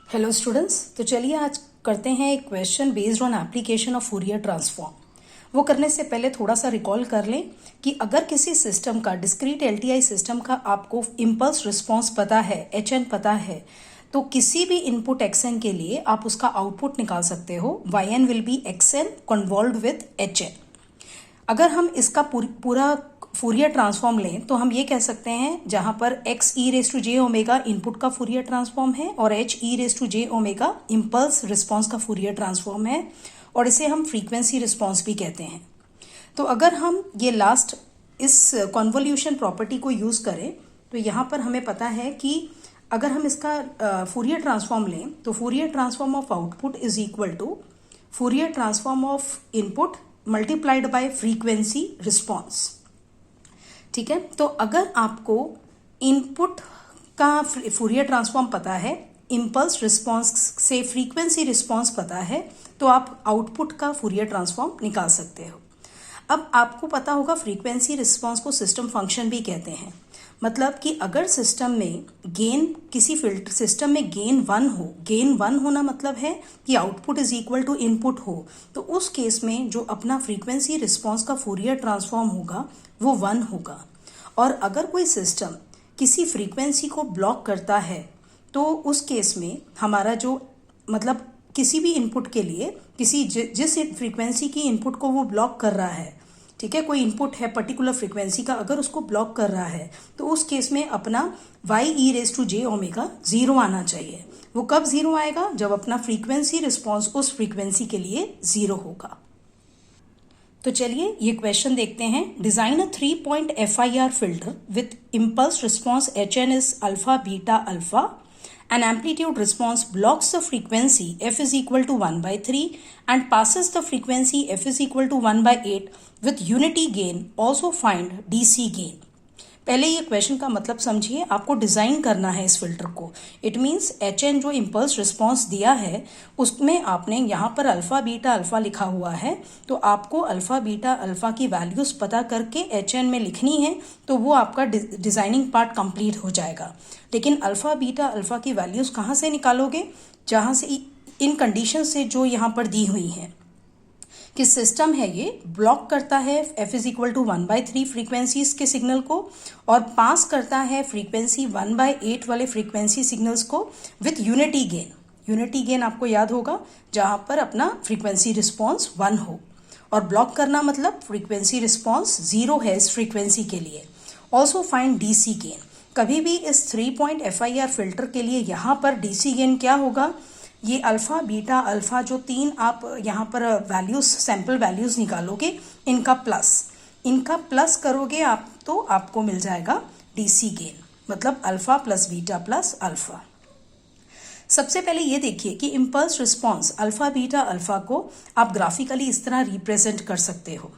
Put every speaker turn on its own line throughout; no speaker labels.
Hello students, तो चलिए आज करते हैं एक question based on application of Fourier transform. वो करने से पहले थोड़ा सा रिकॉल कर लें कि अगर किसी सिस्टम का डिस्क्रीट एलटीआई सिस्टम का आपको इम्पल्स रिस्पॉन्स पता है, एच एन पता है, तो किसी भी इनपुट एक्स एन के लिए आप उसका आउटपुट निकाल सकते हो। Y n will be x n convolved with h n. अगर हम इसका पूरा फूरियर ट्रांसफॉर्म लें तो हम ये कह सकते हैं जहां पर X E raise to J omega input का फूरियर ट्रांसफॉर्म है और H E raise to J omega impulse response का फूरियर ट्रांसफॉर्म है, और इसे हम फ्रीक्वेंसी रिस्पॉन्स भी कहते हैं। तो अगर हम ये लास्ट इस कॉन्वोल्यूशन प्रॉपर्टी को यूज करें तो यहाँ पर हमें पता है कि अगर हम इसका फूरियर ट्रांसफॉर्म लें तो Fourier transform of output is equal to Fourier transform of input multiplied by frequency response. ठीक है, तो अगर आपको इनपुट का फूरियर ट्रांसफॉर्म पता है, इम्पल्स रिस्पॉन्स से फ्रीक्वेंसी रिस्पॉन्स पता है, तो आप आउटपुट का फूरियर ट्रांसफॉर्म निकाल सकते हो। अब आपको पता होगा फ्रीक्वेंसी रिस्पॉन्स को सिस्टम फंक्शन भी कहते हैं। मतलब कि अगर सिस्टम में गेन, किसी फिल्टर सिस्टम में गेन 1 हो, गेन 1 होना मतलब है कि output is equal to input हो, तो उस केस में जो अपना फ्रीक्वेंसी रिस्पॉन्स का फूरियर ट्रांसफॉर्म होगा वो 1 होगा। और अगर कोई सिस्टम किसी फ्रीक्वेंसी को ब्लॉक करता है तो उस केस में हमारा जो मतलब किसी भी इनपुट के लिए किसी जिस फ्रीक्वेंसी की इनपुट को वो ब्लॉक कर रहा है, ठीक है, कोई इनपुट है पर्टिकुलर फ्रीक्वेंसी का, अगर उसको ब्लॉक कर रहा है तो उस केस में अपना Y E raise to J omega 0 आना चाहिए। वो कब 0 आएगा? जब अपना फ्रीक्वेंसी रिस्पॉन्स उस फ्रीक्वेंसी के लिए 0 होगा। तो चलिए ये क्वेश्चन देखते हैं। Design a 3-point FIR filter with impulse response HN is alpha beta alpha and amplitude response blocks the frequency f is equal to 1/3 and passes the frequency f is equal to 1/8 with unity gain. Also find DC gain. पहले ये question का मतलब समझिए। आपको design करना है इस filter को। इट मीन्स एच एन जो इम्पल्स रिस्पॉन्स दिया है उसमें आपने यहाँ पर अल्फा बीटा अल्फा लिखा हुआ है, तो आपको अल्फा बीटा अल्फा की वैल्यूज पता करके एच एन में लिखनी है, तो वो आपका डिजाइनिंग पार्ट कंप्लीट हो जाएगा। लेकिन अल्फा बीटा अल्फा की वैल्यूज कहाँ से निकालोगे? जहाँ से इन कंडीशन से जो यहाँ पर दी हुई हैं कि सिस्टम है ये ब्लॉक करता है f is equal to 1/3 frequencies के सिग्नल को और पास करता है फ्रीक्वेंसी 1/8 वाले फ्रीक्वेंसी सिग्नल्स को with unity gain. Unity gain आपको याद होगा जहां पर अपना फ्रीक्वेंसी रिस्पॉन्स 1 हो, और ब्लॉक करना मतलब फ्रीक्वेंसी रिस्पॉन्स 0 है इस फ्रीक्वेंसी के लिए। Also find DC gain. कभी भी इस 3-point FIR फिल्टर के लिए यहाँ पर डीसी गेन क्या होगा? ये अल्फा बीटा अल्फा जो 3 आप यहाँ पर वैल्यूज, सैंपल वैल्यूज निकालोगे, इनका प्लस करोगे आप तो आपको मिल जाएगा डीसी गेन, मतलब alpha plus beta plus alpha. सबसे पहले ये देखिए कि impulse response alpha beta alpha को आप ग्राफिकली इस तरह रिप्रेजेंट कर सकते हो।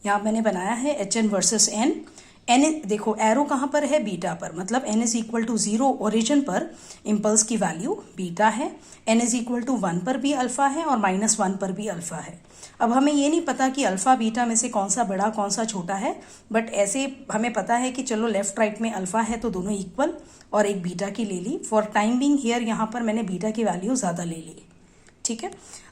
यहाँ मैंने बनाया है H N versus N. N देखो एरो कहाँ पर है? बीटा पर, मतलब N is equal to 0 origin पर इम्पल्स की वैल्यू बीटा है, एन इज इक्वल टू 1 पर भी अल्फा है और -1 पर भी अल्फा है। अब हमें ये नहीं पता कि अल्फा बीटा में से कौन सा बड़ा कौन सा छोटा है, बट ऐसे हमें पता है कि चलो लेफ्ट राइट में अल्फा है तो दोनों इक्वल, और एक बीटा की ले ली। फॉर टाइम बिंग हियर यहाँ पर मैंने बीटा की वैल्यू ज़्यादा ले ली। ठीक है,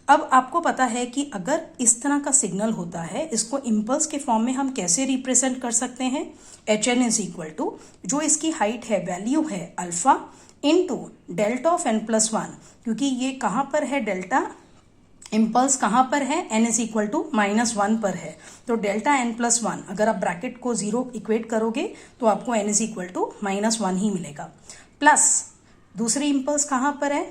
अब आपको पता है कि अगर इस तरह का सिग्नल होता है, इसको इम्पल्स के फॉर्म में हम कैसे रिप्रेजेंट कर सकते हैं? H N is equal to जो इसकी हाइट है, वैल्यू है alpha into delta of n plus 1, क्योंकि ये कहाँ पर है डेल्टा, इम्पल्स कहाँ पर है? n इज इक्वल टू -1 पर है, तो डेल्टा n प्लस 1 अगर आप ब्रैकेट को 0 इक्वेट करोगे तो आपको n इज इक्वल टू -1 ही मिलेगा। प्लस दूसरी इम्पल्स कहाँ पर है?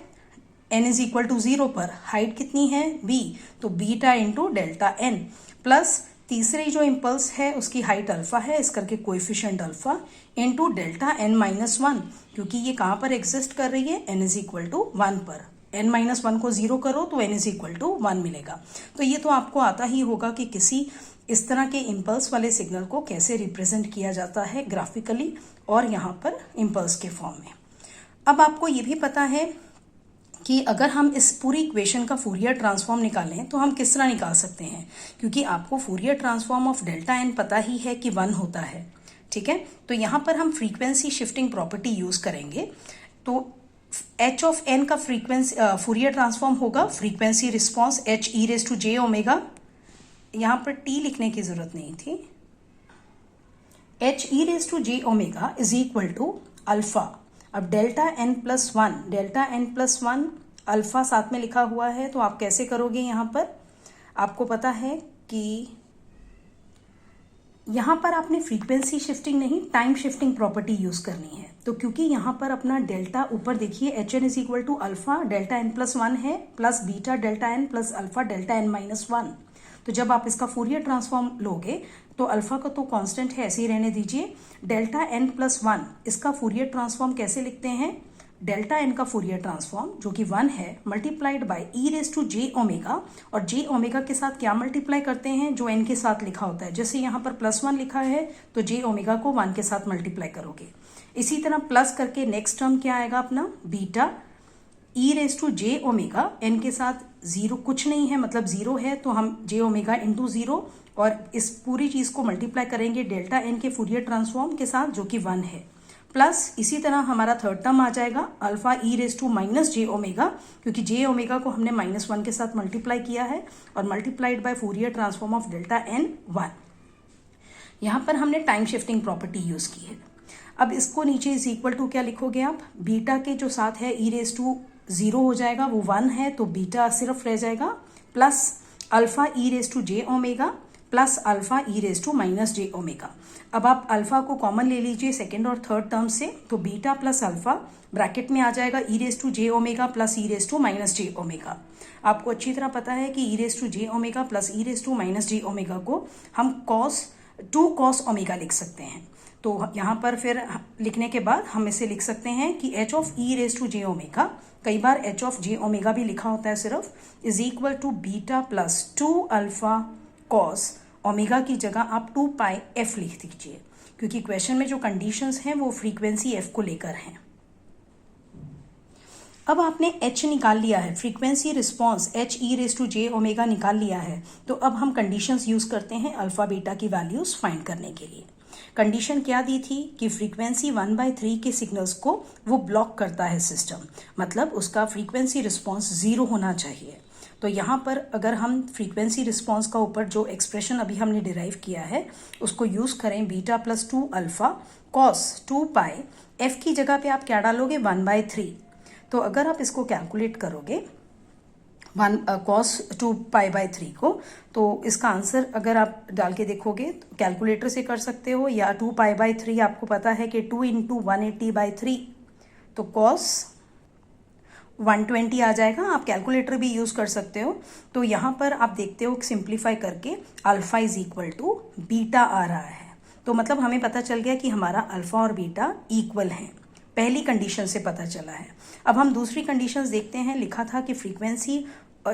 n इज इक्वल टू 0 पर, हाइट कितनी है? b, तो beta into delta n, plus तीसरी जो इम्पल्स है उसकी हाइट अल्फा है, इस करके coefficient alpha into delta n-1, क्योंकि ये कहाँ पर एग्जिस्ट कर रही है? n इज इक्वल टू 1 पर। n-1 को 0 करो तो n इज इक्वल टू 1 मिलेगा। तो ये तो आपको आता ही होगा कि किसी इस तरह के इम्पल्स वाले सिग्नल को कैसे रिप्रेजेंट किया जाता है ग्राफिकली और यहाँ पर इम्पल्स के फॉर्म में। अब आपको ये भी पता है कि अगर हम इस पूरी इक्वेशन का फूरियर ट्रांसफॉर्म निकालें तो हम किस तरह निकाल सकते हैं, क्योंकि आपको Fourier transform of delta N पता ही है कि 1 होता है। ठीक है, तो यहाँ पर हम फ्रीक्वेंसी शिफ्टिंग प्रॉपर्टी यूज करेंगे। तो एच ऑफ एन का फ्रीक्वेंसी फूरियर ट्रांसफॉर्म होगा frequency response H e raise to J omega, यहां पर टी लिखने की जरूरत नहीं थी, h e raise to J omega is equal to alpha. अब delta N plus one alpha साथ में लिखा हुआ है, तो आप कैसे करोगे? यहां पर आपको पता है कि यहां पर आपने फ्रीक्वेंसी शिफ्टिंग नहीं टाइम शिफ्टिंग प्रॉपर्टी यूज करनी है। तो क्योंकि यहां पर अपना डेल्टा ऊपर देखिए h N is equal to alpha delta N plus one है plus beta delta N plus alpha delta n minus one. तो जब आप इसका फूरियर ट्रांसफॉर्म लोगे तो अल्फा का तो कांस्टेंट है, ऐसे ही रहने दीजिए। डेल्टा एन प्लस वन इसका फूरियर ट्रांसफॉर्म कैसे लिखते हैं? डेल्टा एन का फूरियर ट्रांसफॉर्म जो कि 1 है multiplied by E raise to J omega, और जे ओमेगा के साथ क्या मल्टीप्लाई करते हैं? जो एन के साथ लिखा होता है। जैसे यहाँ पर +1 लिखा है तो जे ओमेगा को 1 के साथ मल्टीप्लाई करोगे। इसी तरह प्लस करके नेक्स्ट टर्म क्या आएगा अपना? Beta E raise to J omega, N के साथ 0 कुछ नहीं है मतलब 0 है, तो हम जे ओमेगा इंटू 0 और इस पूरी चीज को मल्टीप्लाई करेंगे डेल्टा एन के फूरियर ट्रांसफॉर्म के साथ जो कि 1 है। प्लस इसी तरह हमारा थर्ड टर्म आ जाएगा alpha E raise to minus J omega, क्योंकि जे ओमेगा को हमने -1 के साथ मल्टीप्लाई किया है, और multiplied by Fourier transform of delta N 1। यहां पर हमने टाइम शिफ्टिंग प्रॉपर्टी यूज की है। अब इसको नीचे इज इक्वल टू क्या लिखोगे आप? बीटा के जो साथ है ई रेज टू 0 हो जाएगा, वो 1 है तो बीटा सिर्फ रह जाएगा, plus alpha E raise to J omega plus alpha E raise to minus J omega. अब आप अल्फा को कॉमन ले लीजिए सेकेंड और थर्ड टर्म से, तो बीटा प्लस अल्फा ब्रैकेट में आ जाएगा e raise to J omega plus e raise to minus J omega. आपको अच्छी तरह पता है कि e raise to J omega plus e raise to minus J omega को हम टू कॉस ओमेगा लिख सकते हैं। तो यहाँ पर फिर लिखने के बाद हम इसे लिख सकते हैं कि H of E raise to J omega, कई बार एच ऑफ जे ओमेगा भी लिखा होता है सिर्फ, is equal to beta plus 2 alpha cos omega की जगह आप 2 पाई एफ लिख दीजिए, क्योंकि क्वेश्चन में जो कंडीशंस हैं वो फ्रीक्वेंसी एफ को लेकर हैं। अब आपने एच निकाल लिया है, frequency response H e raise to J omega निकाल लिया है, तो अब हम कंडीशंस यूज करते हैं अल्फा बीटा की वैल्यूज फाइंड करने के लिए। कंडीशन क्या दी थी कि फ्रीक्वेंसी 1/3 के सिग्नल्स को वो ब्लॉक करता है सिस्टम, मतलब उसका फ्रीक्वेंसी रिस्पॉन्स 0 होना चाहिए। तो यहाँ पर अगर हम फ्रीक्वेंसी रिस्पॉन्स का ऊपर जो एक्सप्रेशन अभी हमने डिराइव किया है उसको यूज करें, बीटा प्लस 2 अल्फा कॉस 2 पाई, एफ की जगह पे आप क्या डालोगे? 1/3। तो अगर आप इसको कैलकुलेट करोगे cos 2 पाई बाई 3 को, तो इसका आंसर अगर आप डाल के देखोगे तो कैलकुलेटर से कर सकते हो, या 2 पाई बाई 3 आपको पता है कि 2 इंटू 180/3, तो cos 120 आ जाएगा। आप कैलकुलेटर भी यूज कर सकते हो। तो यहाँ पर आप देखते हो सिंप्लीफाई करके alpha is equal to beta आ रहा है, तो मतलब हमें पता चल गया कि हमारा अल्फा और बीटा इक्वल हैं, पहली कंडीशन से पता चला है। अब हम दूसरी कंडीशंस देखते हैं। लिखा था कि फ्रीक्वेंसी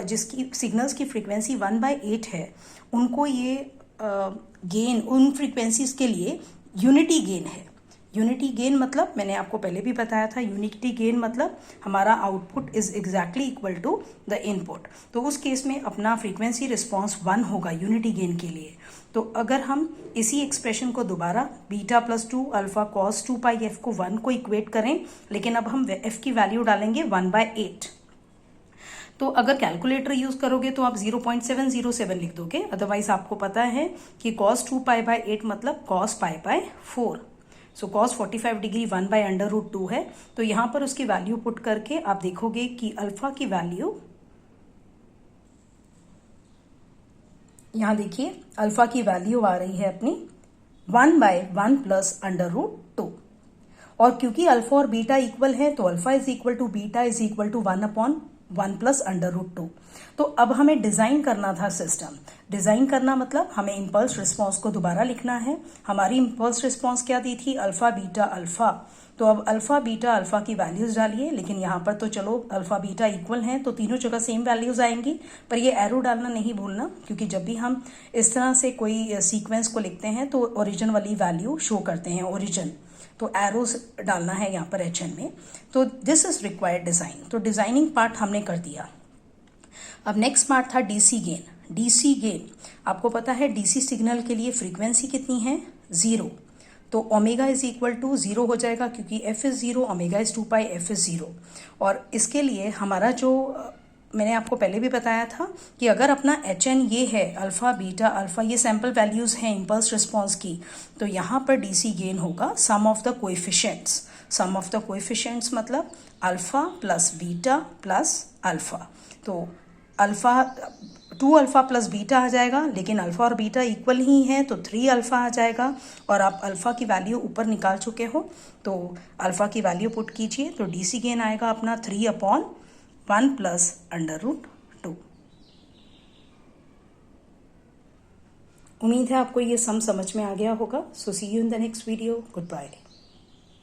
जिसकी सिग्नल्स की फ्रीक्वेंसी 1/8 है, उनको ये गेन उन फ्रीक्वेंसीज के लिए यूनिटी गेन है। यूनिटी गेन मतलब मैंने आपको पहले भी बताया था, यूनिटी गेन मतलब हमारा output is exactly equal to the input. तो उस केस में अपना फ्रीक्वेंसी रिस्पॉन्स 1 होगा यूनिटी गेन के लिए। तो अगर हम इसी एक्सप्रेशन को दोबारा बीटा प्लस 2 अल्फा कॉस 2 पाई एफ को 1 को इक्वेट करें, लेकिन अब हम एफ की वैल्यू डालेंगे 1/8। तो अगर कैलकुलेटर यूज करोगे तो आप 0.707 लिख दोगे, अदरवाइज आपको पता है कि cos 2 पाई बाय 8 मतलब cos pi by 4। So cos 45 degree 1/√2 है। तो यहां पर उसकी वैल्यू पुट करके आप देखोगे कि अल्फा की वैल्यू, यहां देखिए अल्फा की वैल्यू आ रही है अपनी 1/1 प्लस √2। और क्योंकि अल्फा और बीटा इक्वल है तो alpha is equal to beta is equal to 1/1 plus √2। तो अब हमें डिजाइन करना था सिस्टम। डिजाइन करना मतलब हमें इंपल्स रिस्पॉन्स को दोबारा लिखना है। हमारी इंपल्स रिस्पॉन्स क्या दी थी? Alpha beta alpha. तो अब अल्फा बीटा अल्फा की वैल्यूज डालिए, लेकिन यहाँ पर तो चलो अल्फा बीटा इक्वल हैं तो तीनों जगह सेम वैल्यूज आएंगी, पर ये एरो डालना नहीं भूलना, क्योंकि जब भी हम इस तरह से कोई सीक्वेंस को लिखते हैं तो ओरिजिन वाली वैल्यू शो करते हैं, ओरिजिन। तो एरोज डालना है यहाँ पर एचएन में। तो दिस इज रिक्वायर्ड डिजाइन। तो डिजाइनिंग पार्ट हमने कर दिया। अब नेक्स्ट पार्ट था डीसी गेन। डीसी गेन आपको पता है डीसी सिग्नल के लिए फ्रीक्वेंसी कितनी है? 0। तो ओमेगा इज इक्वल टू 0 हो जाएगा, क्योंकि F is 0, omega is 2 pi, F is 0। और इसके लिए हमारा जो मैंने आपको पहले भी बताया था कि अगर अपना एच एन ये है, अल्फ़ा बीटा अल्फ़ा, ये सैम्पल वैल्यूज़ हैं इम्पल्स रिस्पॉन्स की, तो यहाँ पर डी सी गेन होगा sum of the coefficients. Sum of the coefficients मतलब alpha plus beta plus alpha. तो अल्फ़ा 2 अल्फ़ा प्लस बीटा आ जाएगा, लेकिन अल्फ़ा और बीटा इक्वल ही हैं, तो 3 अल्फ़ा आ जाएगा। और आप अल्फ़ा की वैल्यू ऊपर निकाल चुके हो, तो अल्फ़ा की वैल्यू पुट कीजिए, तो डी सी गेन आएगा अपना 3/1 प्लस √2। उम्मीद है आपको ये सम समझ में आ गया होगा। So see you in the next video. Good bye.